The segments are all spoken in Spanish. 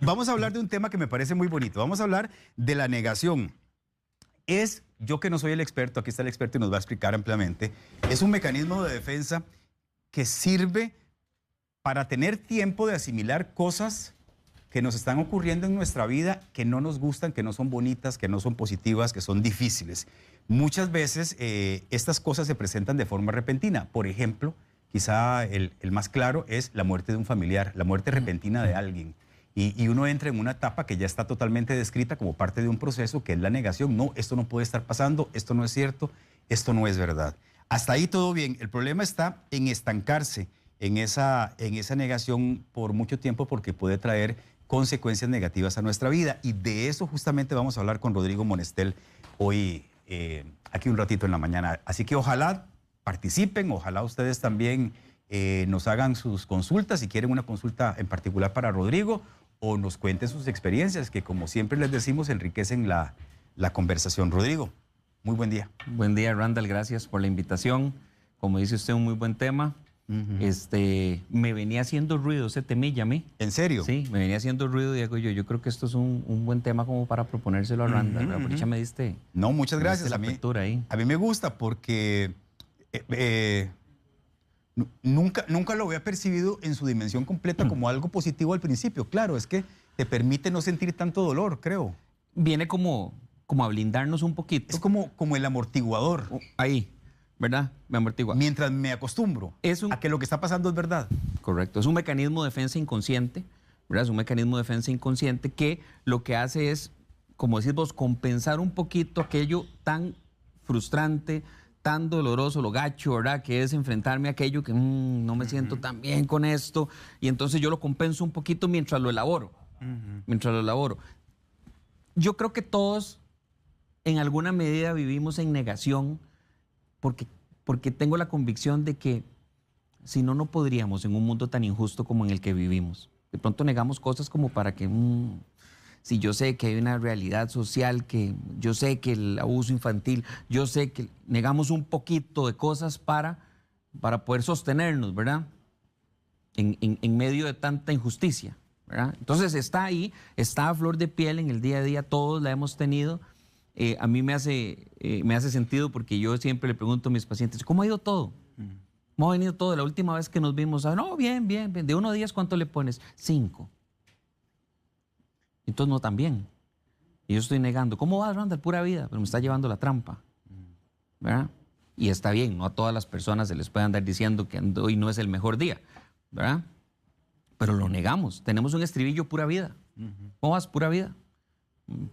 Vamos a hablar de un tema que me parece muy bonito. Vamos a hablar de la negación. Yo que no soy el experto, aquí está el experto y nos va a explicar ampliamente, es un mecanismo de defensa que sirve para tener tiempo de asimilar cosas que nos están ocurriendo en nuestra vida, que no nos gustan, que no son bonitas, que no son positivas, que son difíciles. Muchas veces estas cosas se presentan de forma repentina. Por ejemplo, quizá el más claro es la muerte de un familiar, la muerte repentina de alguien. Y uno entra en una etapa que ya está totalmente descrita como parte de un proceso que es la negación. No, esto no puede estar pasando, esto no es cierto, esto no es verdad. Hasta ahí todo bien. El problema está en estancarse en esa negación por mucho tiempo porque puede traer consecuencias negativas a nuestra vida. Y de eso justamente vamos a hablar con Rodrigo Monestel hoy, aquí un ratito en la mañana. Así que ojalá participen, ojalá ustedes también nos hagan sus consultas, si quieren una consulta en particular para Rodrigo, o nos cuenten sus experiencias, que como siempre les decimos, enriquecen la conversación. Rodrigo, muy buen día. Buen día, Randall, gracias por la invitación. Como dice usted, un muy buen tema. Me venía haciendo ruido ese temilla a mí. ¿En serio? Sí, me venía haciendo ruido y digo yo creo que esto es un buen tema como para proponérselo a Randall. Por dicha me diste. No, muchas gracias. La apertura ahí. A mí me gusta porque nunca lo había percibido en su dimensión completa como algo positivo al principio. Claro, es que te permite no sentir tanto dolor, creo. Viene como a blindarnos un poquito. Es como el amortiguador. Ahí, ¿verdad? Me amortigua. Mientras me acostumbro a que lo que está pasando es verdad. Correcto. Es un mecanismo de defensa inconsciente, ¿verdad? Es un mecanismo de defensa inconsciente que lo que hace es, como decís vos, compensar un poquito aquello tan frustrante, tan doloroso, lo gacho, ¿verdad? Que es enfrentarme a aquello que no me siento tan bien con esto. Y entonces yo lo compenso un poquito mientras lo elaboro. Mientras lo elaboro. Yo creo que todos en alguna medida vivimos en negación porque tengo la convicción de que si no, no podríamos en un mundo tan injusto como en el que vivimos. De pronto negamos cosas como para que... Si yo sé que hay una realidad social, que yo sé que el abuso infantil, yo sé que negamos un poquito de cosas para poder sostenernos, ¿verdad? En medio de tanta injusticia, ¿verdad? Entonces está ahí, está a flor de piel en el día a día, todos la hemos tenido. A mí me hace sentido porque yo siempre le pregunto a mis pacientes, ¿cómo ha ido todo? ¿Cómo ha venido todo? La última vez que nos vimos, no, bien. De 1 a 10, ¿cuánto le pones? 5. Entonces no tan bien. Y yo estoy negando. ¿Cómo vas, Randall? Pura vida. Pero me está llevando la trampa. ¿Verdad? Y está bien. No a todas las personas se les puede andar diciendo que hoy no es el mejor día. ¿Verdad? Pero lo negamos. Tenemos un estribillo pura vida. ¿Cómo vas? Pura vida.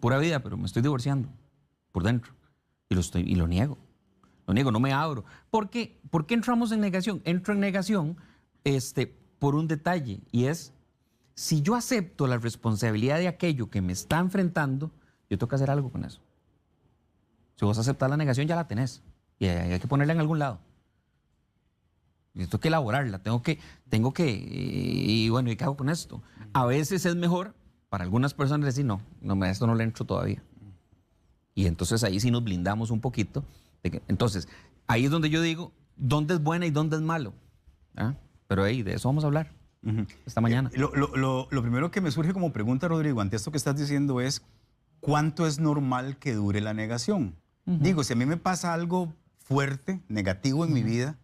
Pura vida, pero me estoy divorciando por dentro. Y lo niego. Lo niego, no me abro. ¿Por qué entramos en negación? Entro en negación por un detalle. Y es... Si yo acepto la responsabilidad de aquello que me está enfrentando, yo tengo que hacer algo con eso. Si vos aceptas la negación, ya la tenés. Y hay que ponerla en algún lado. Y tengo que elaborarla, y bueno, ¿y qué hago con esto? A veces es mejor para algunas personas decir, no, esto no le entro todavía. Y entonces ahí sí nos blindamos un poquito. Entonces, ahí es donde yo digo, ¿dónde es buena y dónde es malo? Pero ahí, de eso vamos a hablar. Esta mañana. Lo primero que me surge como pregunta, Rodrigo, ante esto que estás diciendo es, ¿cuánto es normal que dure la negación? Digo, si a mí me pasa algo fuerte, negativo en mi vida,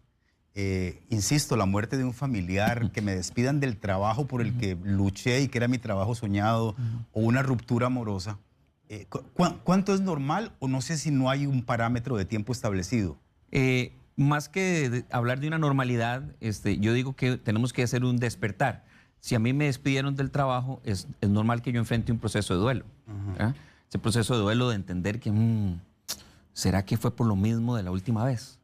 insisto, la muerte de un familiar, que me despidan del trabajo por el que luché y que era mi trabajo soñado, o una ruptura amorosa, ¿cuánto es normal? O no sé si no hay un parámetro de tiempo establecido. Más que hablar de una normalidad, yo digo que tenemos que hacer un despertar. Si a mí me despidieron del trabajo, es normal que yo enfrente un proceso de duelo. Ese proceso de duelo de entender que, ¿será que fue por lo mismo de la última vez?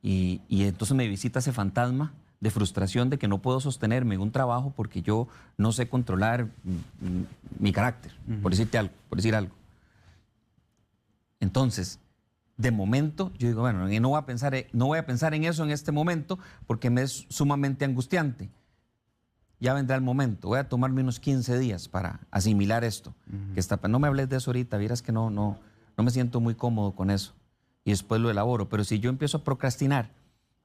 Y entonces me visita ese fantasma de frustración de que no puedo sostenerme en un trabajo porque yo no sé controlar mi carácter, por decir algo. Entonces... De momento, yo digo, bueno, no voy a pensar en eso en este momento porque me es sumamente angustiante. Ya vendrá el momento. Voy a tomarme unos 15 días para asimilar esto. No me hables de eso ahorita, vieras que no me siento muy cómodo con eso. Y después lo elaboro. Pero si yo empiezo a procrastinar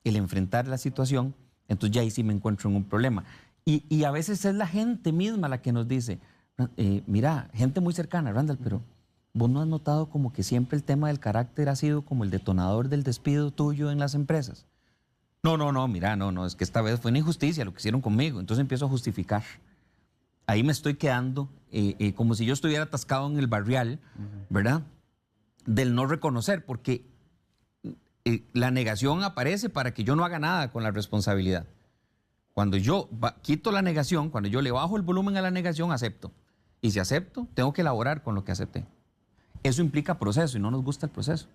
el enfrentar la situación, entonces ya ahí sí me encuentro en un problema. Y a veces es la gente misma la que nos dice, mira, gente muy cercana, Randall, pero vos no has notado como que siempre el tema del carácter ha sido como el detonador del despido tuyo en las empresas. No, mira, no, es que esta vez fue una injusticia lo que hicieron conmigo. Entonces empiezo a justificar. Ahí me estoy quedando como si yo estuviera atascado en el barrial, ¿verdad? Del no reconocer, porque la negación aparece para que yo no haga nada con la responsabilidad. Cuando yo quito la negación, cuando yo le bajo el volumen a la negación, acepto. Y si acepto, tengo que elaborar con lo que acepté. Eso implica proceso y no nos gusta el proceso.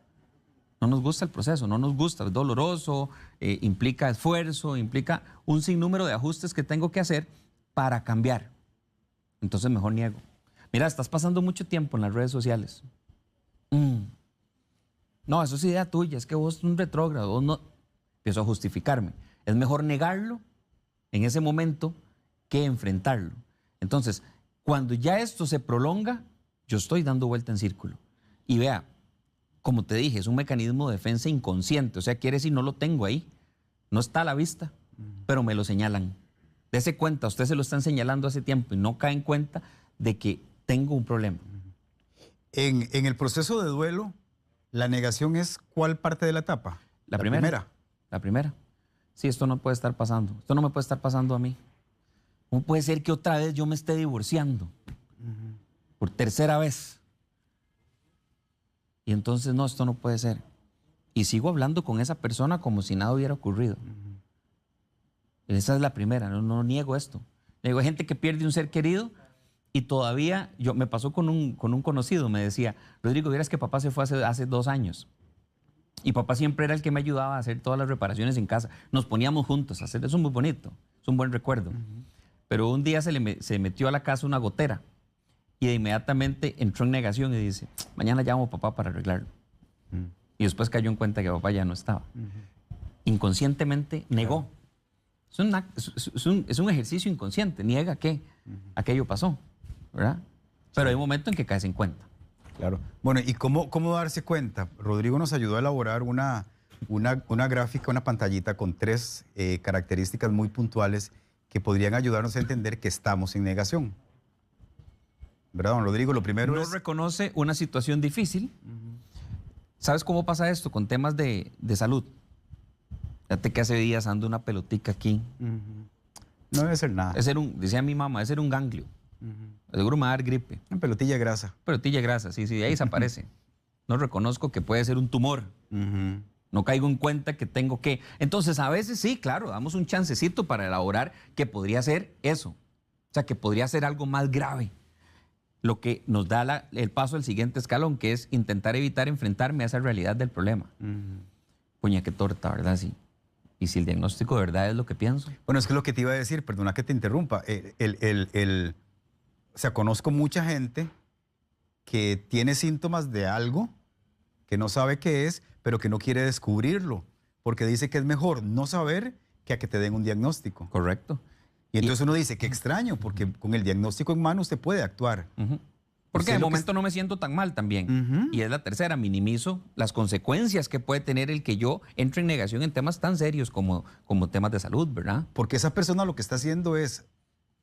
No nos gusta el proceso, no nos gusta, es doloroso, implica esfuerzo, implica un sinnúmero de ajustes que tengo que hacer para cambiar. Entonces mejor niego. Mira, estás pasando mucho tiempo en las redes sociales. No, eso es idea tuya, es que vos sos un retrógrado, vos no... Empiezo a justificarme. Es mejor negarlo en ese momento que enfrentarlo. Entonces, cuando ya esto se prolonga, yo estoy dando vuelta en círculo. Y vea, como te dije, es un mecanismo de defensa inconsciente. O sea, quiere decir, no lo tengo ahí. No está a la vista, pero me lo señalan. Dese cuenta, usted se lo están señalando hace tiempo y no cae en cuenta de que tengo un problema. En el proceso de duelo, ¿la negación es cuál parte de la etapa? La primera. La primera. Sí, esto no puede estar pasando. Esto no me puede estar pasando a mí. ¿Cómo puede ser que otra vez yo me esté divorciando? Por tercera vez. Y entonces, no, esto no puede ser. Y sigo hablando con esa persona como si nada hubiera ocurrido. Esa es la primera, no niego esto. Le digo, hay gente que pierde un ser querido y todavía, me pasó con un conocido, me decía, Rodrigo, vieras que papá se fue hace 2 años. Y papá siempre era el que me ayudaba a hacer todas las reparaciones en casa. Nos poníamos juntos a hacer, eso es muy bonito, es un buen recuerdo. Pero un día se metió a la casa una gotera y de inmediatamente entró en negación y dice, mañana llamo a papá para arreglarlo. Y después cayó en cuenta que papá ya no estaba. Inconscientemente negó. Es un ejercicio inconsciente, niega que aquello pasó, ¿verdad? Pero hay un momento en que caes en cuenta. Claro. Bueno, ¿y cómo darse cuenta? Rodrigo nos ayudó a elaborar una gráfica, una pantallita con 3 características muy puntuales que podrían ayudarnos a entender que estamos en negación. ¿Verdad, don Rodrigo? Lo primero es... No reconoce una situación difícil. ¿Sabes cómo pasa esto con temas de salud? Fíjate que hace días ando una pelotica aquí. No debe ser nada. Decía mi mamá, debe ser un ganglio. Seguro me va a dar gripe. Una pelotilla de grasa. Pelotilla de grasa, sí, de ahí desaparece. No reconozco que puede ser un tumor. No caigo en cuenta que tengo que... Entonces, a veces sí, claro, damos un chancecito para elaborar que podría ser eso. O sea, que podría ser algo más grave. Lo que nos da el paso al siguiente escalón, que es intentar evitar enfrentarme a esa realidad del problema. Puña, qué torta, ¿verdad? Sí. Y si el diagnóstico de verdad es lo que pienso. Bueno, es que lo que te iba a decir, perdona que te interrumpa. O sea, conozco mucha gente que tiene síntomas de algo que no sabe qué es, pero que no quiere descubrirlo, porque dice que es mejor no saber que a que te den un diagnóstico. Correcto. Y entonces uno dice, qué extraño, porque con el diagnóstico en mano usted puede actuar. Porque de momento no me siento tan mal también. Y es la tercera, minimizo las consecuencias que puede tener el que yo entre en negación en temas tan serios como temas de salud, ¿verdad? Porque esa persona lo que está haciendo es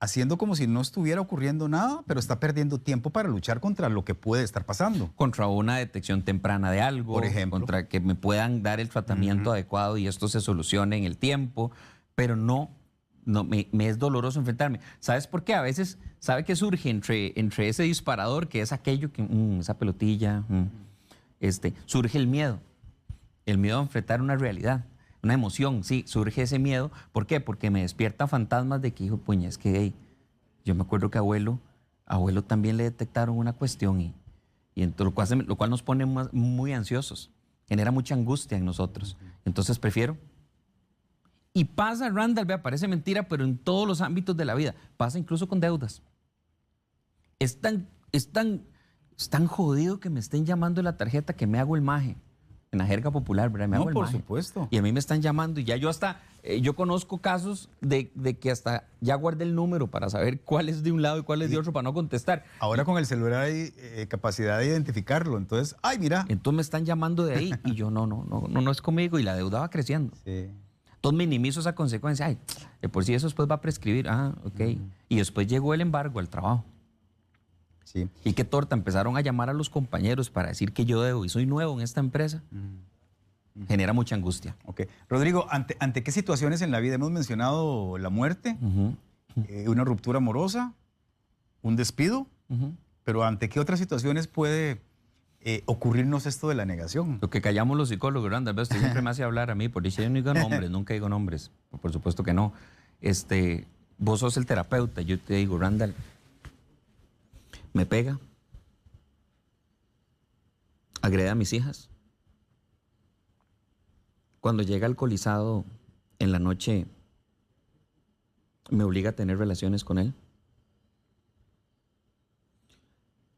haciendo como si no estuviera ocurriendo nada, pero está perdiendo tiempo para luchar contra lo que puede estar pasando. Contra una detección temprana de algo, por ejemplo. Contra que me puedan dar el tratamiento adecuado y esto se solucione en el tiempo, pero me es doloroso enfrentarme. ¿Sabes por qué? A veces, ¿sabe qué surge entre ese disparador que es aquello que, esa pelotilla, surge el miedo a enfrentar una realidad, una emoción, sí, surge ese miedo. ¿Por qué? Porque me despierta fantasmas de que, hijo, puña, es que, hey, yo me acuerdo que a abuelo también le detectaron una cuestión y entonces, lo cual nos pone muy ansiosos, genera mucha angustia en nosotros. Entonces prefiero. Y pasa, Randall, vea, parece mentira, pero en todos los ámbitos de la vida. Pasa incluso con deudas. Es tan jodido que me estén llamando la tarjeta que me hago el maje. En la jerga popular, ¿verdad? Me hago el maje. Por supuesto. Y a mí me están llamando y ya yo conozco casos de que hasta ya guardé el número para saber cuál es de un lado y cuál es de otro para no contestar. Ahora con el celular hay capacidad de identificarlo. Entonces, ¡ay, mira! Entonces me están llamando de ahí y yo no es conmigo y la deuda va creciendo. Sí. Entonces minimizo esa consecuencia. Ay, de por sí eso después va a prescribir. Ah, ok. Y después llegó el embargo al trabajo. Sí. Y qué torta, empezaron a llamar a los compañeros para decir que yo debo y soy nuevo en esta empresa. Genera mucha angustia. Ok. Rodrigo, ¿ante qué situaciones en la vida hemos mencionado la muerte, una ruptura amorosa, un despido? Pero ¿ante qué otras situaciones puede ocurrirnos esto de la negación? Lo que callamos los psicólogos, Randall, usted siempre me hace hablar a mí, por eso yo no digo nombres, nunca digo nombres, por supuesto que no. Vos sos el terapeuta, yo te digo, Randall, me pega, agrede a mis hijas. Cuando llega alcoholizado en la noche, me obliga a tener relaciones con él.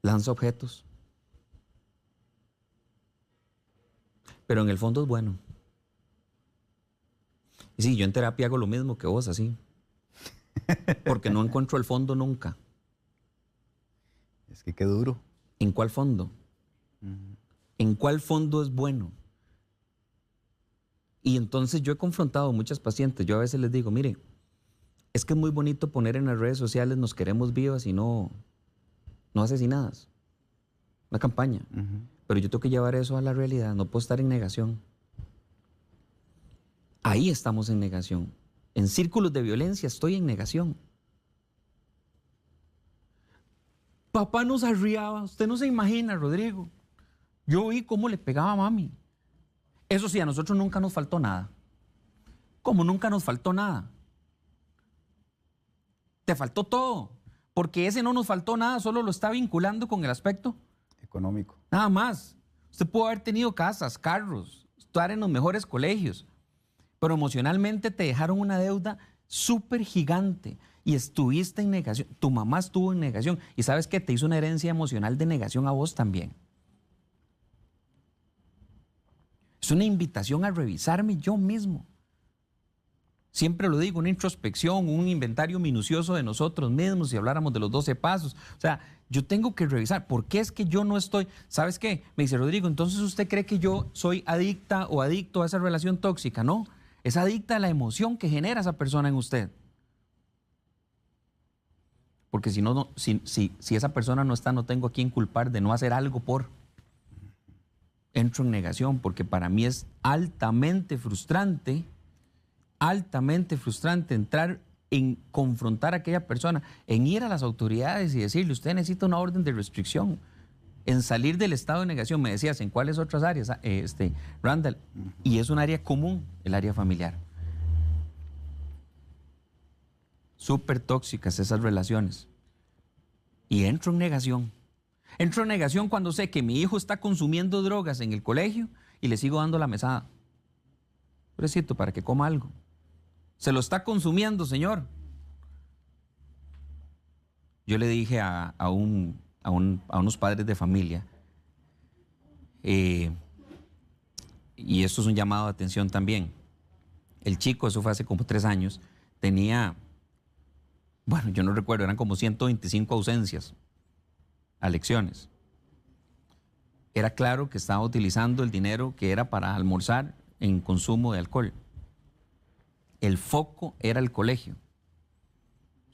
Lanza objetos. Pero en el fondo es bueno. Y sí, yo en terapia hago lo mismo que vos, así. Porque no encuentro el fondo nunca. Es que qué duro. ¿En cuál fondo? ¿En cuál fondo es bueno? Y entonces yo he confrontado a muchas pacientes. Yo a veces les digo, mire, es que es muy bonito poner en las redes sociales nos queremos vivas y no asesinadas. Una campaña. Pero yo tengo que llevar eso a la realidad. No puedo estar en negación. Ahí estamos en negación. En círculos de violencia estoy en negación. Papá nos arriaba. Usted no se imagina, Rodrigo. Yo vi cómo le pegaba a mami. Eso sí, a nosotros nunca nos faltó nada. ¿Cómo nunca nos faltó nada? Te faltó todo. Porque ese no nos faltó nada, solo lo está vinculando con el aspecto económico. Nada más. Usted pudo haber tenido casas, carros, estar en los mejores colegios, pero emocionalmente te dejaron una deuda súper gigante y estuviste en negación. Tu mamá estuvo en negación y ¿sabes qué? Te hizo una herencia emocional de negación a vos también. Es una invitación a revisarme yo mismo. Siempre lo digo, una introspección, un inventario minucioso de nosotros mismos, si habláramos de los 12 pasos. O sea, yo tengo que revisar, ¿por qué es que yo no estoy? ¿Sabes qué? Me dice Rodrigo, entonces usted cree que yo soy adicta o adicto a esa relación tóxica. No, es adicta a la emoción que genera esa persona en usted. Porque si no, si esa persona no está, no tengo a quién culpar de no hacer algo por. Entro en negación porque para mí es altamente frustrante entrar en confrontar a aquella persona, en ir a las autoridades y decirle, usted necesita una orden de restricción, en salir del estado de negación. Me decías, ¿en cuáles otras áreas, Randall? Y es un área común, el área familiar. Súper tóxicas esas relaciones. Y entro en negación. Entro en negación cuando sé que mi hijo está consumiendo drogas en el colegio y le sigo dando la mesada. Pobrecito, para que coma algo. Se lo está consumiendo, señor. Yo le dije a unos padres de familia, y esto es un llamado de atención también. El chico, eso fue hace como 3 años, tenía, bueno, yo no recuerdo, eran como 125 ausencias a lecciones. Era claro que estaba utilizando el dinero que era para almorzar en consumo de alcohol. El foco era el colegio.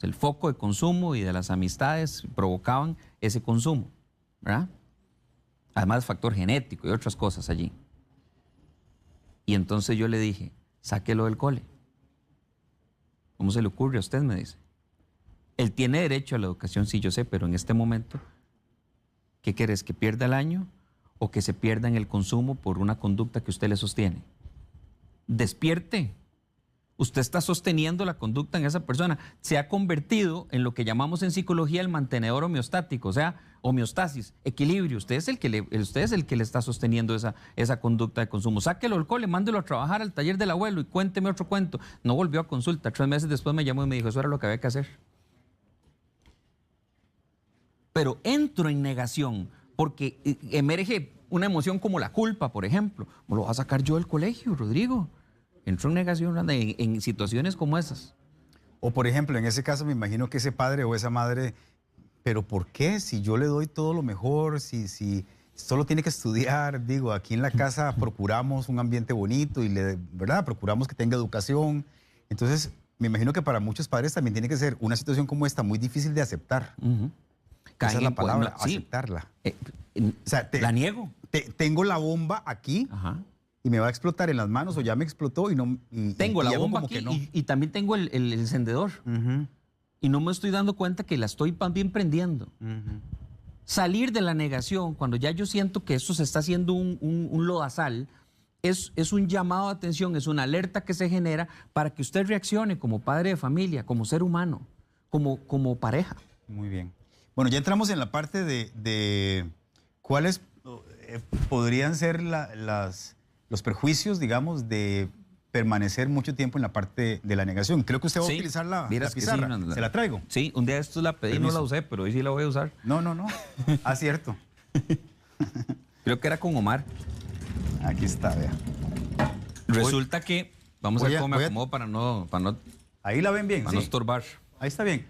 El foco de consumo y de las amistades provocaban ese consumo, ¿verdad? Además, factor genético y otras cosas allí. Y entonces yo le dije, sáquelo del cole. ¿Cómo se le ocurre a usted? Me dice. Él tiene derecho a la educación, sí, yo sé, pero en este momento, ¿qué querés? ¿Que pierda el año o que se pierda en el consumo por una conducta que usted le sostiene? Despierte. Usted está sosteniendo la conducta en esa persona. Se ha convertido en lo que llamamos en psicología el mantenedor homeostático, o sea, homeostasis, equilibrio. Usted es el que le está sosteniendo esa conducta de consumo. Sáquelo del cole, mándelo a trabajar al taller del abuelo y cuénteme otro cuento. No volvió a consulta. 3 meses después me llamó y me dijo, eso era lo que había que hacer. Pero entro en negación porque emerge una emoción como la culpa, por ejemplo. ¿Me lo va a sacar yo del colegio, Rodrigo? Entro en negación en situaciones como esas. O por ejemplo, en ese caso me imagino que ese padre o esa madre, ¿pero por qué? Si yo le doy todo lo mejor, si solo tiene que estudiar, digo, aquí en la casa procuramos un ambiente bonito y ¿verdad? Procuramos que tenga educación. Entonces, me imagino que para muchos padres también tiene que ser una situación como esta muy difícil de aceptar. caen Esa es la en palabra, sí, aceptarla. eh, O sea, la niego. tengo la bomba aquí Ajá. y me va a explotar en las manos o ya me explotó y no. Tengo y la hago bomba como aquí que no. y también tengo el encendedor. Ujú, Y no me estoy dando cuenta que la estoy bien prendiendo. ujú. Salir de la negación, cuando ya yo siento que esto se está haciendo un lodazal, es un llamado de atención, es una alerta que se genera para que usted reaccione como padre de familia, como ser humano, como pareja. Muy bien. Bueno, ya entramos en la parte de cuáles podrían ser los perjuicios, digamos, de permanecer mucho tiempo en la parte de la negación. Creo que usted va a Sí, utilizar la vieras que sí, pizarra. no, Se la traigo. Sí, un día de estos la pedí y no Permiso. la usé, pero hoy sí la voy a usar. No, no, no. Ah, cierto. Creo que era con Omar. Aquí está, vea. Resulta que, vamos a voy ver a- cómo me voy a- acomodo para no Ahí la ven bien, no sí. estorbar. Ahí está bien.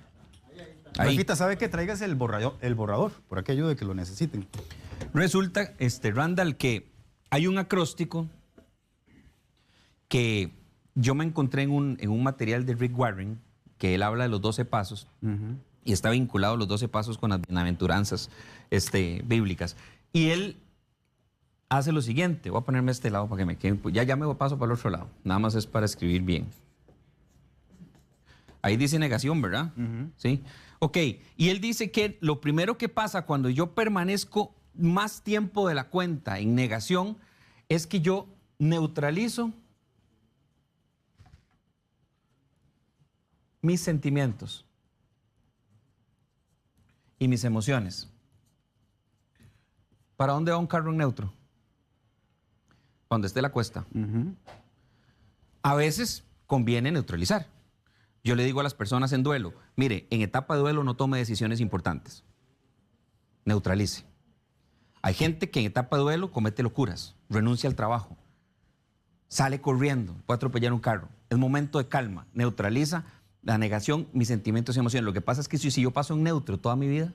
Ahí. Rafita, ¿sabe que traigas el borrador? Por aquello de que lo necesiten. Resulta, Randall, que hay un acróstico que yo me encontré en un material de Rick Warren, que él habla de los 12 pasos, y está vinculado a los 12 pasos con las bienaventuranzas bíblicas. Y él hace lo siguiente, voy a ponerme a este lado para que me quede, ya me paso para el otro lado, nada más es para escribir bien. Ahí dice negación, ¿verdad? Sí. Ok, y él dice que lo primero que pasa cuando yo permanezco más tiempo de la cuenta en negación es que yo neutralizo mis sentimientos y mis emociones. ¿Para dónde va un carro en neutro? Cuando esté la cuesta. A veces conviene neutralizar. Yo le digo a las personas en duelo, mire, en etapa de duelo no tome decisiones importantes. Neutralice. Hay gente que en etapa de duelo comete locuras, renuncia al trabajo, sale corriendo, puede atropellar un carro. Es momento de calma, neutraliza la negación, mis sentimientos y emociones. Lo que pasa es que si yo paso en neutro toda mi vida,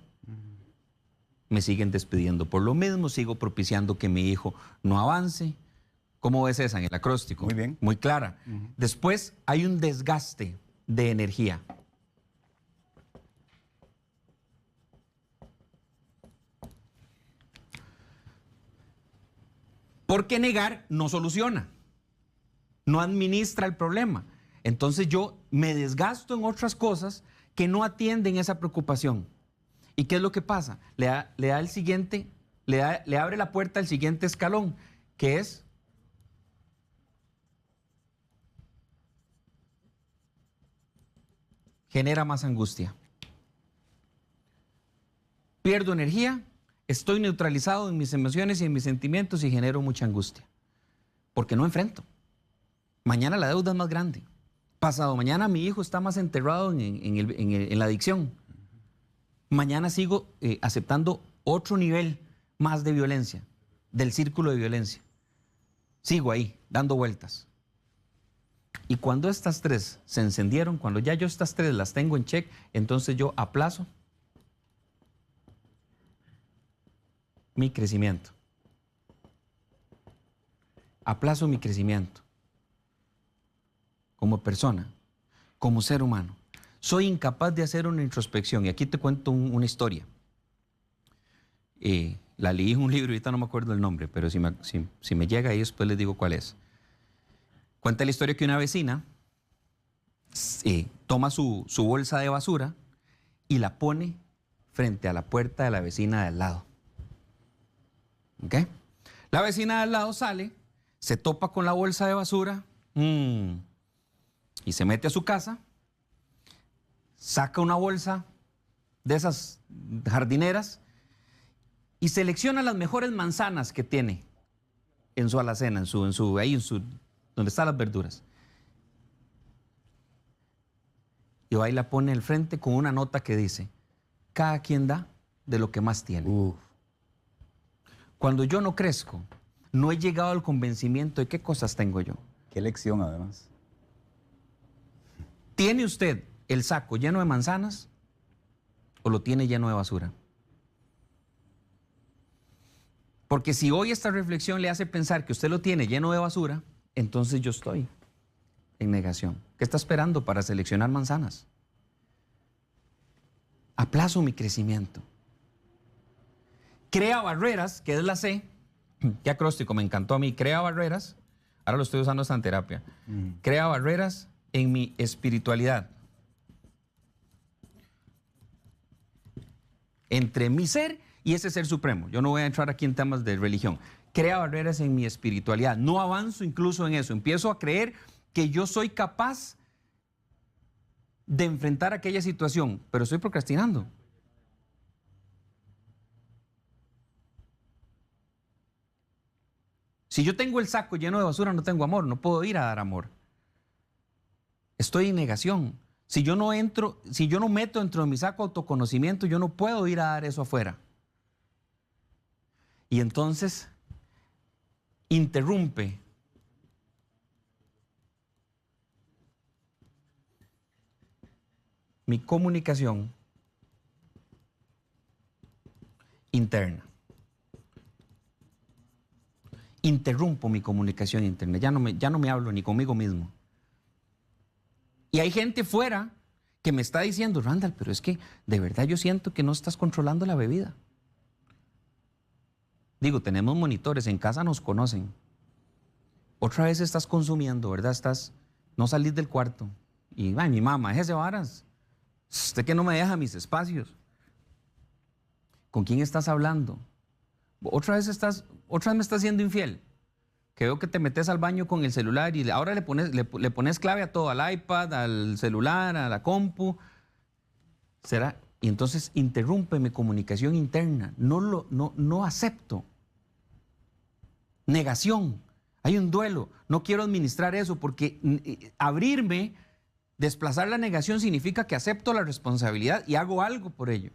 me siguen despidiendo. Por lo mismo, sigo propiciando que mi hijo no avance. ¿Cómo ves esa en el acróstico? Muy bien. Muy clara. Después hay un desgaste de energía. Porque negar no soluciona, no administra el problema. Entonces yo me desgasto en otras cosas que no atienden esa preocupación. ¿Y qué es lo que pasa? Le da el siguiente, le abre la puerta al siguiente escalón, que es genera más angustia. Pierdo energía, estoy neutralizado en mis emociones y en mis sentimientos y genero mucha angustia. Porque no enfrento. Mañana la deuda es más grande. Pasado mañana mi hijo está más enterrado en la adicción. Mañana sigo aceptando otro nivel más de violencia, del círculo de violencia. Sigo ahí, dando vueltas. Y cuando estas tres se encendieron, cuando ya yo estas tres las tengo en check, entonces yo aplazo mi crecimiento. Aplazo mi crecimiento como persona, como ser humano. Soy incapaz de hacer una introspección. Y aquí te cuento una historia. La leí en un libro, ahorita no me acuerdo el nombre, pero si me llega ahí después les digo cuál es. Cuenta la historia que una vecina toma su bolsa de basura y la pone frente a la puerta de la vecina de al lado. ¿Ok? La vecina de al lado sale, se topa con la bolsa de basura y se mete a su casa, saca una bolsa de esas jardineras y selecciona las mejores manzanas que tiene en su alacena, donde están las verduras. Y va y la pone al frente con una nota que dice, cada quien da de lo que más tiene. Cuando yo no crezco, no he llegado al convencimiento de qué cosas tengo yo. Qué lección, además. ¿Tiene usted el saco lleno de manzanas o lo tiene lleno de basura? Porque si hoy esta reflexión le hace pensar que usted lo tiene lleno de basura, entonces yo estoy en negación. ¿Qué está esperando para seleccionar manzanas? Aplazo mi crecimiento. Crea barreras, que es la C. Qué acróstico, me encantó a mí. Crea barreras. Ahora lo estoy usando hasta en terapia. Crea barreras en mi espiritualidad. Entre mi ser y ese ser supremo. Yo no voy a entrar aquí en temas de religión. Crea barreras en mi espiritualidad. No avanzo incluso en eso. Empiezo a creer que yo soy capaz de enfrentar aquella situación, pero estoy procrastinando. Si yo tengo el saco lleno de basura, no tengo amor, no puedo ir a dar amor. Estoy en negación. Si yo no meto dentro de mi saco autoconocimiento, yo no puedo ir a dar eso afuera. Y entonces interrumpe mi comunicación interna. Interrumpo mi comunicación interna. Ya no me hablo ni conmigo mismo. Y hay gente fuera que me está diciendo, Randall, pero es que de verdad yo siento que no estás controlando la bebida. Digo, tenemos monitores, en casa nos conocen. Otra vez estás consumiendo, ¿verdad? No salís del cuarto. Y, ay, mi mamá, déjese varas. Usted que no me deja mis espacios. ¿Con quién estás hablando? Otra vez me estás siendo infiel. Que veo que te metes al baño con el celular y ahora le pones clave a todo, al iPad, al celular, a la compu. ¿Será? Y entonces interrumpe mi comunicación interna. No acepto. Negación. Hay un duelo. No quiero administrar eso porque abrirme, desplazar la negación significa que acepto la responsabilidad y hago algo por ello.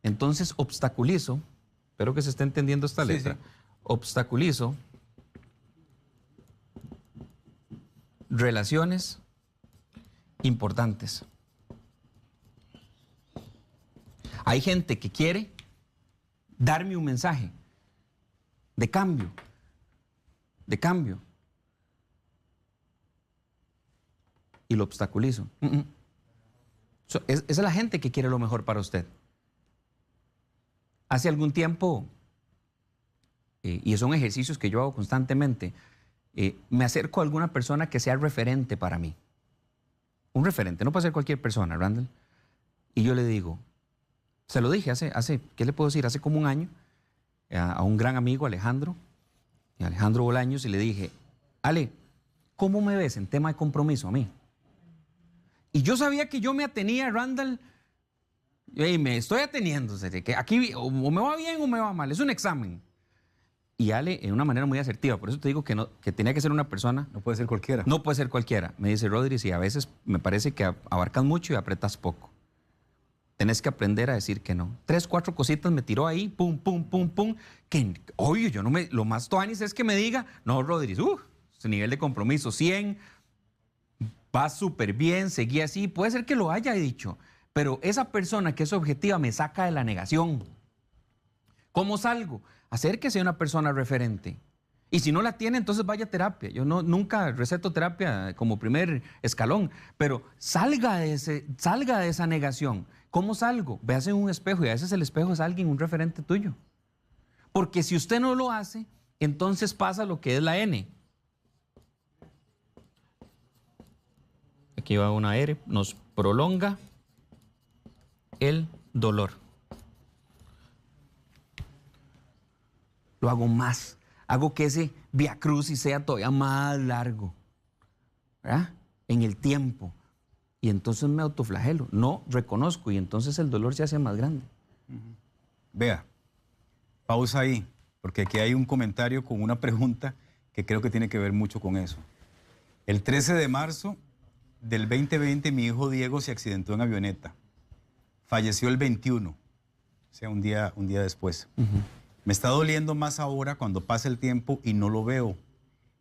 Entonces obstaculizo. Espero que se esté entendiendo esta letra. Sí. Obstaculizo relaciones importantes. Hay gente que quiere darme un mensaje de cambio. Y lo obstaculizo. Esa es la gente que quiere lo mejor para usted. Hace algún tiempo, y son ejercicios que yo hago constantemente, me acerco a alguna persona que sea referente para mí. Un referente, no puede ser cualquier persona, Randall. Y yo le digo, se lo dije ¿qué le puedo decir? Hace como un año, a un gran amigo, Alejandro Bolaños, y le dije, Ale, ¿cómo me ves en tema de compromiso a mí? Y yo sabía que yo me atenía, Randall, y me estoy ateniendo, que aquí o me va bien o me va mal, es un examen. Y Ale, en una manera muy asertiva, por eso te digo que tenía que ser una persona... No puede ser cualquiera. No puede ser cualquiera. Me dice, Rodri, sí, a veces me parece que abarcas mucho y apretas poco. Tenés que aprender a decir que no. 3, 4 cositas me tiró ahí, pum, pum, pum, pum. Que, oye, lo más tuanis es que me diga, no, Rodri, ese nivel de compromiso, 100, va súper bien, seguí así. Puede ser que lo haya dicho, pero esa persona que es objetiva me saca de la negación. ¿Cómo salgo? Acérquese a una persona referente. Y si no la tiene, entonces vaya a terapia. Yo nunca receto terapia como primer escalón, pero salga de esa negación. ¿Cómo salgo? Véase en un espejo y a veces el espejo es alguien, un referente tuyo. Porque si usted no lo hace, entonces pasa lo que es la N. Aquí va una R, nos prolonga el dolor. Lo hago más. Hago que ese Vía Crucis sea todavía más largo, ¿verdad? En el tiempo. Y entonces me autoflagelo. No reconozco y entonces el dolor se hace más grande. Vea, pausa ahí, porque aquí hay un comentario con una pregunta que creo que tiene que ver mucho con eso. El 13 de marzo del 2020 mi hijo Diego se accidentó en avioneta. Falleció el 21, o sea, un día después. Me está doliendo más ahora cuando pasa el tiempo y no lo veo.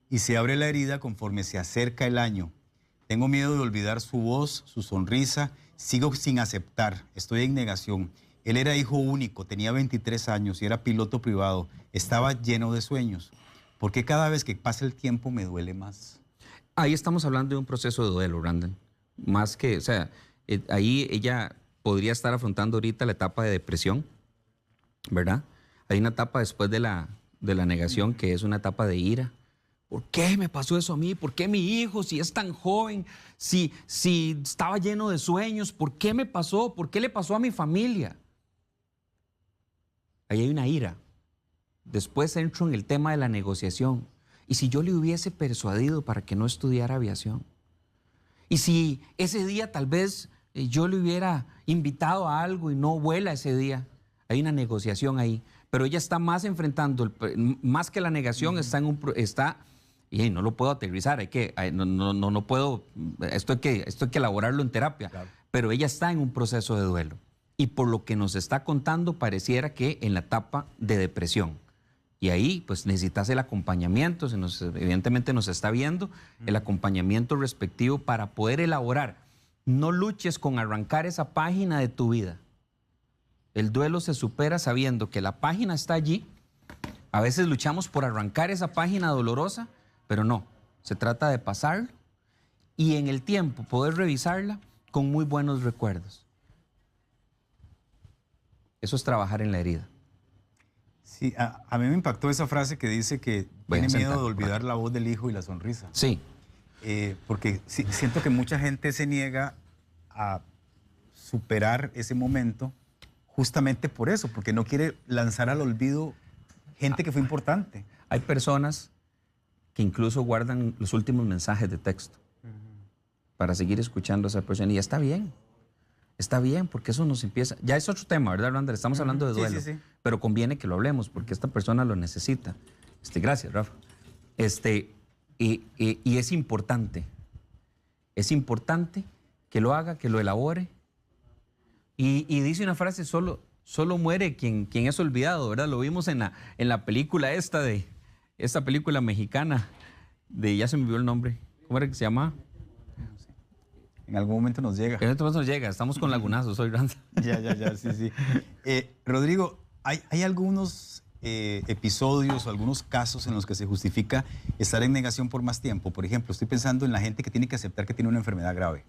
Y se abre la herida conforme se acerca el año. Tengo miedo de olvidar su voz, su sonrisa. Sigo sin aceptar. Estoy en negación. Él era hijo único, tenía 23 años y era piloto privado. Estaba lleno de sueños. ¿Por qué cada vez que pasa el tiempo me duele más? Ahí estamos hablando de un proceso de duelo, Randall. Más que, o sea, ahí ella podría estar afrontando ahorita la etapa de depresión, ¿verdad? Hay una etapa después de la negación que es una etapa de ira. ¿Por qué me pasó eso a mí? ¿Por qué mi hijo, si es tan joven, si estaba lleno de sueños? ¿Por qué me pasó? ¿Por qué le pasó a mi familia? Ahí hay una ira. Después entro en el tema de la negociación. ¿Y si yo le hubiese persuadido para que no estudiara aviación? ¿Y si ese día tal vez yo le hubiera invitado a algo y no vuela ese día? Hay una negociación ahí. Pero ella está más enfrentando, más que la negación, y no lo puedo aterrizar, no puedo, esto hay que elaborarlo en terapia. Claro. Pero ella está en un proceso de duelo. Y por lo que nos está contando, pareciera que en la etapa de depresión. Y ahí, pues, necesitas el acompañamiento, evidentemente nos está viendo, el acompañamiento respectivo para poder elaborar. No luches con arrancar esa página de tu vida. El duelo se supera sabiendo que la página está allí. A veces luchamos por arrancar esa página dolorosa, pero no. Se trata de pasarlo y en el tiempo poder revisarla con muy buenos recuerdos. Eso es trabajar en la herida. Sí, a mí me impactó esa frase que dice que tiene miedo de olvidar la voz del hijo y la sonrisa. Sí. Porque siento que mucha gente se niega a superar ese momento justamente por eso, porque no quiere lanzar al olvido gente que fue importante. Hay personas que incluso guardan los últimos mensajes de texto para seguir escuchando a esa persona. Y está bien, porque eso nos empieza... Ya es otro tema, ¿verdad, Rander? Estamos hablando de duelo, sí. Pero conviene que lo hablemos, porque esta persona lo necesita. Gracias, Rafa. Y es importante que lo haga, que lo elabore. Y dice una frase, solo muere quien es olvidado, ¿verdad? Lo vimos en la película esta película mexicana, ya se me olvidó el nombre. ¿Cómo era que se llama? En algún momento nos llega. En algún momento nos llega, estamos con lagunazos hoy, Randa. Ya, sí. Rodrigo, hay algunos episodios o algunos casos en los que se justifica estar en negación por más tiempo. Por ejemplo, estoy pensando en la gente que tiene que aceptar que tiene una enfermedad grave.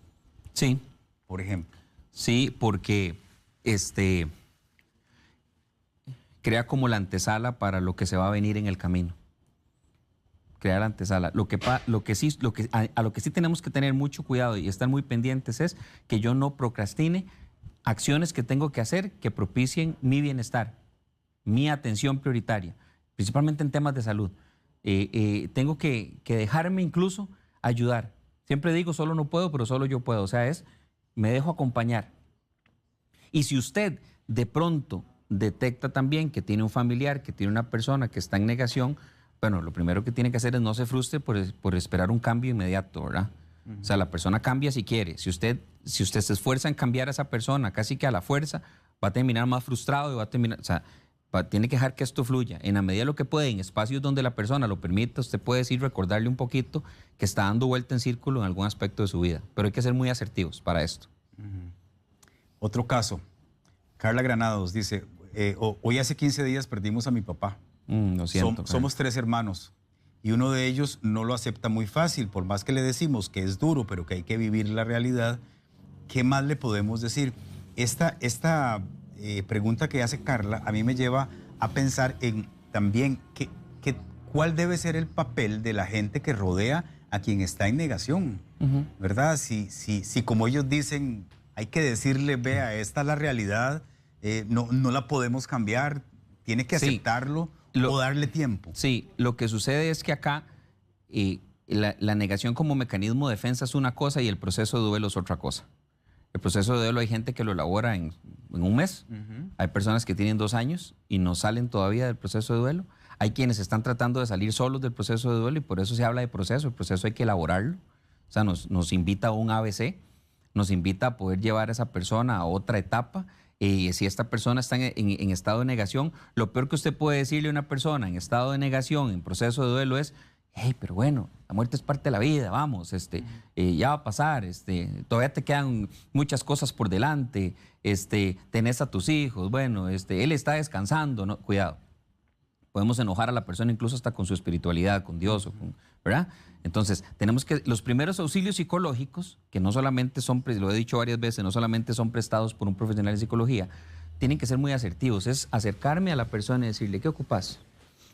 Sí. Por ejemplo. Sí, porque crea como la antesala para lo que se va a venir en el camino. Crea la antesala. A lo que sí tenemos que tener mucho cuidado y estar muy pendientes es que yo no procrastine acciones que tengo que hacer que propicien mi bienestar, mi atención prioritaria, principalmente en temas de salud. Tengo que dejarme incluso ayudar. Siempre digo, solo no puedo, pero solo yo puedo. O sea, me dejo acompañar. Y si usted de pronto detecta también que tiene un familiar, que tiene una persona que está en negación, bueno, lo primero que tiene que hacer es no se frustre por esperar un cambio inmediato, ¿verdad? O sea, la persona cambia si quiere. Si usted se esfuerza en cambiar a esa persona casi que a la fuerza, va a terminar más frustrado y va a terminar... O sea, tiene que dejar que esto fluya. En la medida de lo que puede, en espacios donde la persona lo permita, usted puede decir, recordarle un poquito que está dando vuelta en círculo en algún aspecto de su vida. Pero hay que ser muy asertivos para esto. Otro caso. Carla Granados dice, hoy hace 15 días perdimos a mi papá. Lo siento. Somos 3 hermanos y uno de ellos no lo acepta muy fácil, por más que le decimos que es duro, pero que hay que vivir la realidad. ¿Qué más le podemos decir? Esta pregunta que hace Carla a mí me lleva a pensar en también cuál debe ser el papel de la gente que rodea a quien está en negación, ¿verdad? Si como ellos dicen, hay que decirle, vea, esta es la realidad, no la podemos cambiar, tiene que aceptarlo o darle tiempo. Sí, lo que sucede es que acá la negación como mecanismo de defensa es una cosa y el proceso de duelo es otra cosa. El proceso de duelo hay gente que lo elabora en un mes. Hay personas que tienen 2 años y no salen todavía del proceso de duelo. Hay quienes están tratando de salir solos del proceso de duelo y por eso se habla de proceso. El proceso hay que elaborarlo. O sea, nos invita a un ABC, nos invita a poder llevar a esa persona a otra etapa. Si esta persona está en estado de negación, lo peor que usted puede decirle a una persona en estado de negación, en proceso de duelo es, hey, pero bueno, la muerte es parte de la vida, vamos, ya va a pasar, todavía te quedan muchas cosas por delante, tenés a tus hijos, bueno, él está descansando, ¿no? Cuidado. Podemos enojar a la persona incluso hasta con su espiritualidad, con Dios, ¿verdad? Entonces, tenemos que, los primeros auxilios psicológicos, que no solamente son, lo he dicho varias veces, no solamente son prestados por un profesional de psicología, tienen que ser muy asertivos. Es acercarme a la persona y decirle, ¿qué ocupas?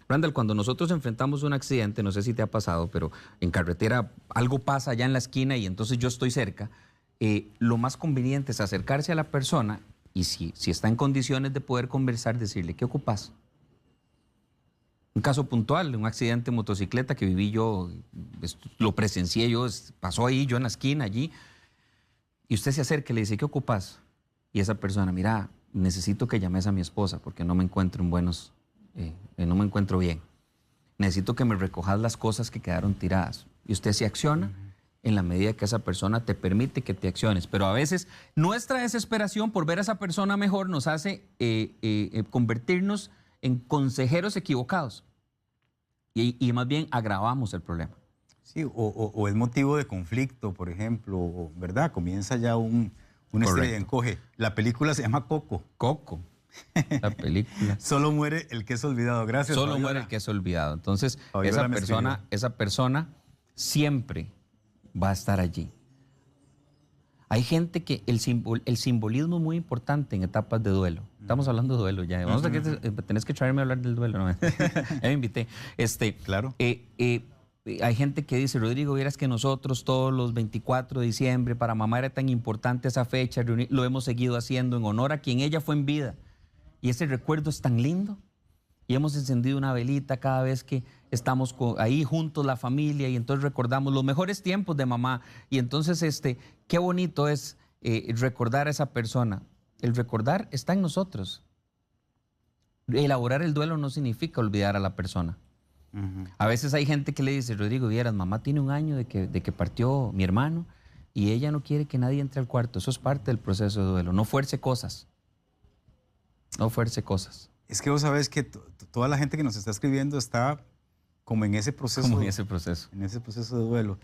Randall, cuando nosotros enfrentamos un accidente, no sé si te ha pasado, pero en carretera algo pasa allá en la esquina y entonces yo estoy cerca, lo más conveniente es acercarse a la persona y si está en condiciones de poder conversar, decirle, ¿qué ocupas? Un caso puntual, un accidente de motocicleta que viví yo, lo presencié yo, pasó ahí, yo en la esquina, allí, y usted se acerca y le dice, ¿qué ocupas? Y esa persona, mira, necesito que llames a mi esposa porque no me encuentro no me encuentro bien. Necesito que me recojas las cosas que quedaron tiradas. Y usted se acciona en la medida que esa persona te permite que te acciones. Pero a veces nuestra desesperación por ver a esa persona mejor nos hace convertirnos en consejeros equivocados. Y más bien agravamos el problema. Sí, o es motivo de conflicto, por ejemplo, ¿verdad? Comienza ya una estrella encoge. La película se llama Coco. Coco. La película. Solo muere el que es olvidado. Gracias, Solo Fabiola. muere el que es olvidado. Entonces, Fabiola esa persona siempre va a estar allí. Hay gente que el simbolismo es muy importante en etapas de duelo. Estamos hablando de duelo ya. Vamos a tenés que traerme a hablar del duelo. ¿No? Ya me invité. Claro. Hay gente que dice, Rodrigo, vieras que nosotros todos los 24 de diciembre, para mamá era tan importante esa fecha, lo hemos seguido haciendo en honor a quien ella fue en vida. Y ese recuerdo es tan lindo. Y hemos encendido una velita cada vez que estamos ahí juntos, la familia, y entonces recordamos los mejores tiempos de mamá. Y entonces, qué bonito es recordar a esa persona. El recordar está en nosotros. Elaborar el duelo no significa olvidar a la persona. A veces hay gente que le dice, Rodrigo, vieras, mamá tiene un año de que partió mi hermano y ella no quiere que nadie entre al cuarto. Eso es parte del proceso de duelo. No fuerce cosas. No fuerce cosas. Es que vos sabés que toda la gente que nos está escribiendo está como en ese proceso. Como en ese proceso. En ese proceso de duelo.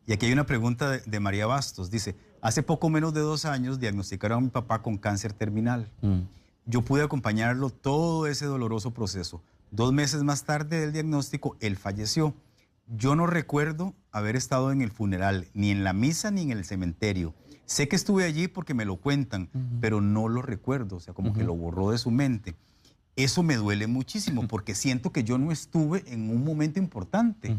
Y aquí hay una pregunta de María Bastos. Dice, hace poco menos de 2 años diagnosticaron a mi papá con cáncer terminal. Yo pude acompañarlo todo ese doloroso proceso. 2 meses más tarde del diagnóstico, él falleció. Yo no recuerdo haber estado en el funeral, ni en la misa, ni en el cementerio. Sé que estuve allí porque me lo cuentan, pero no lo recuerdo, o sea, como que lo borró de su mente. Eso me duele muchísimo porque siento que yo no estuve en un momento importante.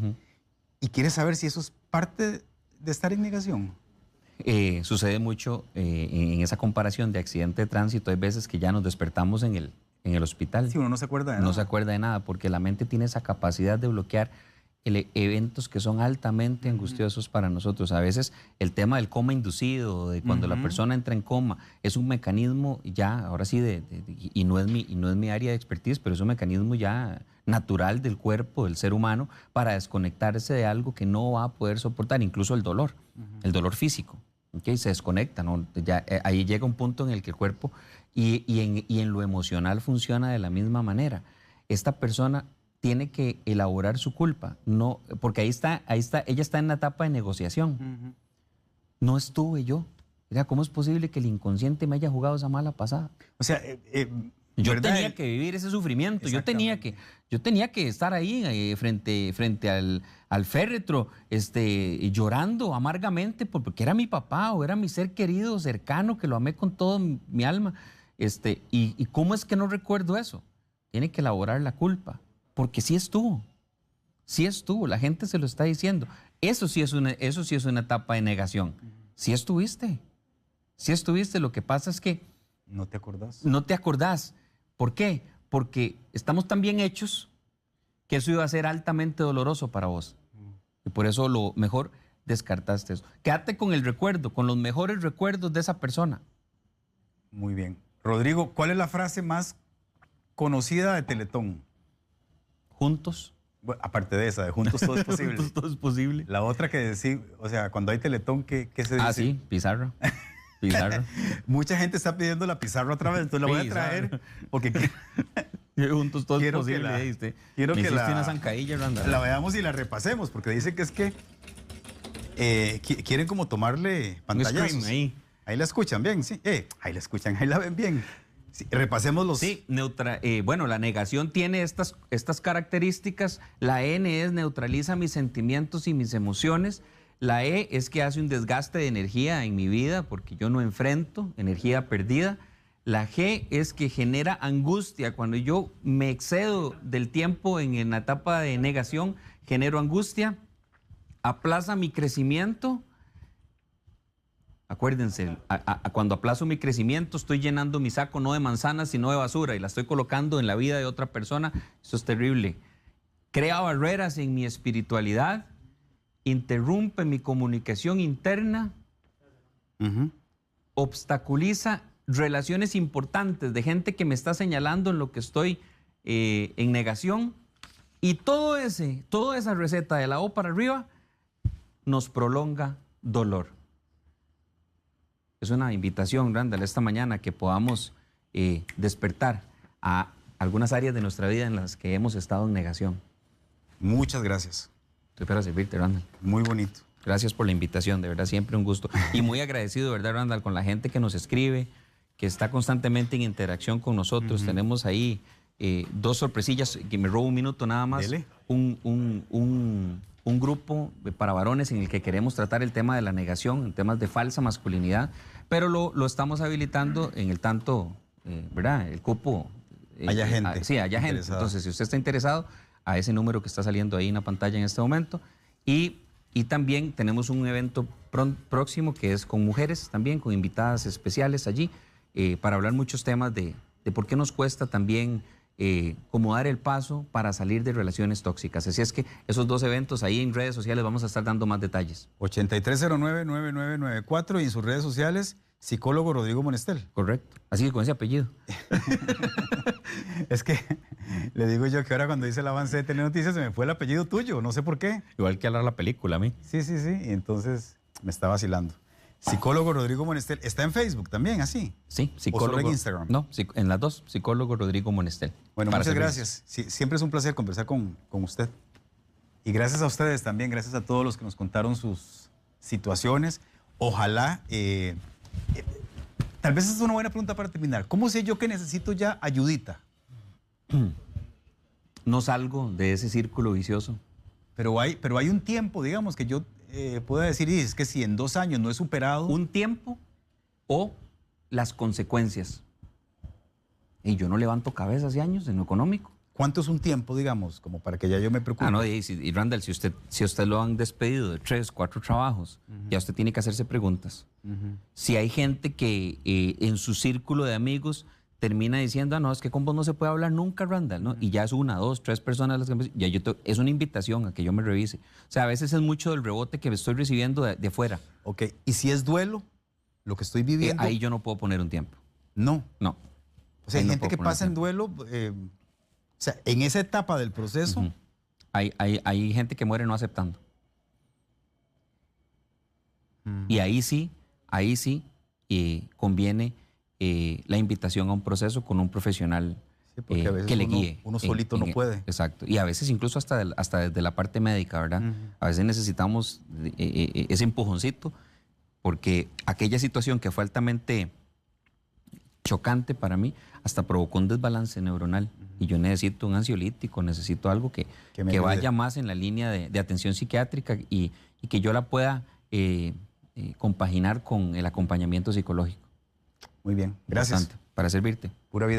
Y quieres saber si eso es parte de estar en negación. Sucede mucho en esa comparación de accidente de tránsito. Hay veces que ya nos despertamos en el hospital. Sí, uno no se acuerda de nada. No se acuerda de nada porque la mente tiene esa capacidad de bloquear eventos que son altamente angustiosos para nosotros. A veces el tema del coma inducido, de cuando la persona entra en coma, es un mecanismo ya, ahora sí, y no es mi área de expertise, pero es un mecanismo ya natural del cuerpo, del ser humano, para desconectarse de algo que no va a poder soportar, incluso el dolor físico. ¿Okay? Se desconecta, ¿no? Ya, ahí llega un punto en el que el cuerpo y en lo emocional funciona de la misma manera. Esta persona tiene que elaborar su culpa, no, porque ella está en la etapa de negociación. No estuve yo. Mira, ¿cómo es posible que el inconsciente me haya jugado esa mala pasada? O sea, yo ¿verdad? tenía que vivir ese sufrimiento, yo tenía que estar ahí frente al féretro, llorando amargamente porque era mi papá o era mi ser querido, cercano, que lo amé con todo mi alma. ¿Y cómo es que no recuerdo eso? Tiene que elaborar la culpa. Porque sí estuvo, la gente se lo está diciendo. Eso sí es una etapa de negación. Sí estuviste, lo que pasa es que... No te acordás. No te acordás. ¿Por qué? Porque estamos tan bien hechos que eso iba a ser altamente doloroso para vos. Y por eso lo mejor descartaste eso. Quédate con el recuerdo, con los mejores recuerdos de esa persona. Muy bien. Rodrigo, ¿cuál es la frase más conocida de Teletón? Juntos. Bueno, aparte de esa, de juntos todo es posible. Juntos todo es posible. La otra que decir, o sea, cuando hay Teletón, ¿qué se dice? Ah, sí, pizarra. Mucha gente está pidiendo la pizarra otra vez, entonces la voy a traer porque juntos todo es quiero posible. Quiero que una zancadilla, la veamos y la repasemos, porque dicen que es que quieren como tomarle pantallazos. Ahí la escuchan bien, sí. Ahí la escuchan, ahí la ven bien. Sí, repasemos los... Sí, bueno, la negación tiene estas características. La N es neutraliza mis sentimientos y mis emociones. La E es que hace un desgaste de energía en mi vida porque yo no enfrento, energía perdida. La G es que genera angustia. Cuando yo me excedo del tiempo en la etapa de negación, genero angustia. Aplaza mi crecimiento. Acuérdense, cuando aplazo mi crecimiento estoy llenando mi saco no de manzanas sino de basura y la estoy colocando en la vida de otra persona. Eso es terrible. Crea barreras en mi espiritualidad. Interrumpe mi comunicación interna. Obstaculiza relaciones importantes de gente que me está señalando en lo que estoy en negación. Y toda esa receta de la O para arriba nos prolonga dolor. Es una invitación, Randall, esta mañana que podamos despertar a algunas áreas de nuestra vida en las que hemos estado en negación. Muchas gracias. Estoy para servirte, Randall. Muy bonito. Gracias por la invitación, de verdad, siempre un gusto. Y muy agradecido, ¿verdad, Randall, con la gente que nos escribe, que está constantemente en interacción con nosotros. Tenemos ahí 2 sorpresillas, que me robo un minuto nada más. Dele. Un grupo para varones en el que queremos tratar el tema de la negación, en temas de falsa masculinidad, pero lo estamos habilitando en el tanto, ¿verdad? El cupo. Haya gente. Sí, haya gente. Entonces, si usted está interesado, a ese número que está saliendo ahí en la pantalla en este momento. Y también tenemos un evento próximo que es con mujeres también, con invitadas especiales allí, para hablar muchos temas de por qué nos cuesta también cómo dar el paso para salir de relaciones tóxicas. Así es que esos 2 eventos ahí en redes sociales vamos a estar dando más detalles. 8309-9994 y en sus redes sociales, psicólogo Rodrigo Monestel. Correcto. Así que con ese apellido. Es que le digo yo que ahora cuando dice el avance de Telenoticias se me fue el apellido tuyo, no sé por qué. Igual que hablar la película a mí. Sí, y entonces me está vacilando. Psicólogo Rodrigo Monestel. ¿Está en Facebook también, así? Sí, psicólogo. ¿O solo en Instagram? No, en las 2, psicólogo Rodrigo Monestel. Bueno, muchas gracias. Sí, siempre es un placer conversar con usted. Y gracias a ustedes también, gracias a todos los que nos contaron sus situaciones. Ojalá, tal vez es una buena pregunta para terminar. ¿Cómo sé yo que necesito ya ayudita? No salgo de ese círculo vicioso. Pero hay un tiempo, digamos, que yo pueda decir, y es que si en 2 años no he superado... Un tiempo o las consecuencias. Y yo no levanto cabeza hace años en lo económico. ¿Cuánto es un tiempo, digamos, como para que ya yo me preocupe? No, y Randall, si usted lo han despedido de 3, 4 trabajos, ya usted tiene que hacerse preguntas. Si hay gente que en su círculo de amigos termina diciendo, no, es que con vos no se puede hablar nunca, Randall, ¿no? Y ya es 1, 2, 3 personas las que ya es una invitación a que yo me revise. O sea, a veces es mucho del rebote que estoy recibiendo de afuera. Ok, ¿y si es duelo, lo que estoy viviendo? Ahí yo no puedo poner un tiempo. No. O sea, hay no gente que pasa en duelo, o sea, en esa etapa del proceso... Hay gente que muere no aceptando. Y ahí sí conviene la invitación a un proceso con un profesional porque a veces que le guíe. Uno solito no puede. Exacto. Y a veces incluso hasta desde la parte médica, ¿verdad? A veces necesitamos ese empujoncito porque aquella situación que fue altamente chocante para mí hasta provocó un desbalance neuronal. Y yo necesito un ansiolítico, necesito algo que vaya más en la línea de atención psiquiátrica y que yo la pueda compaginar con el acompañamiento psicológico. Muy bien, gracias. Bastante, para servirte. Pura vida.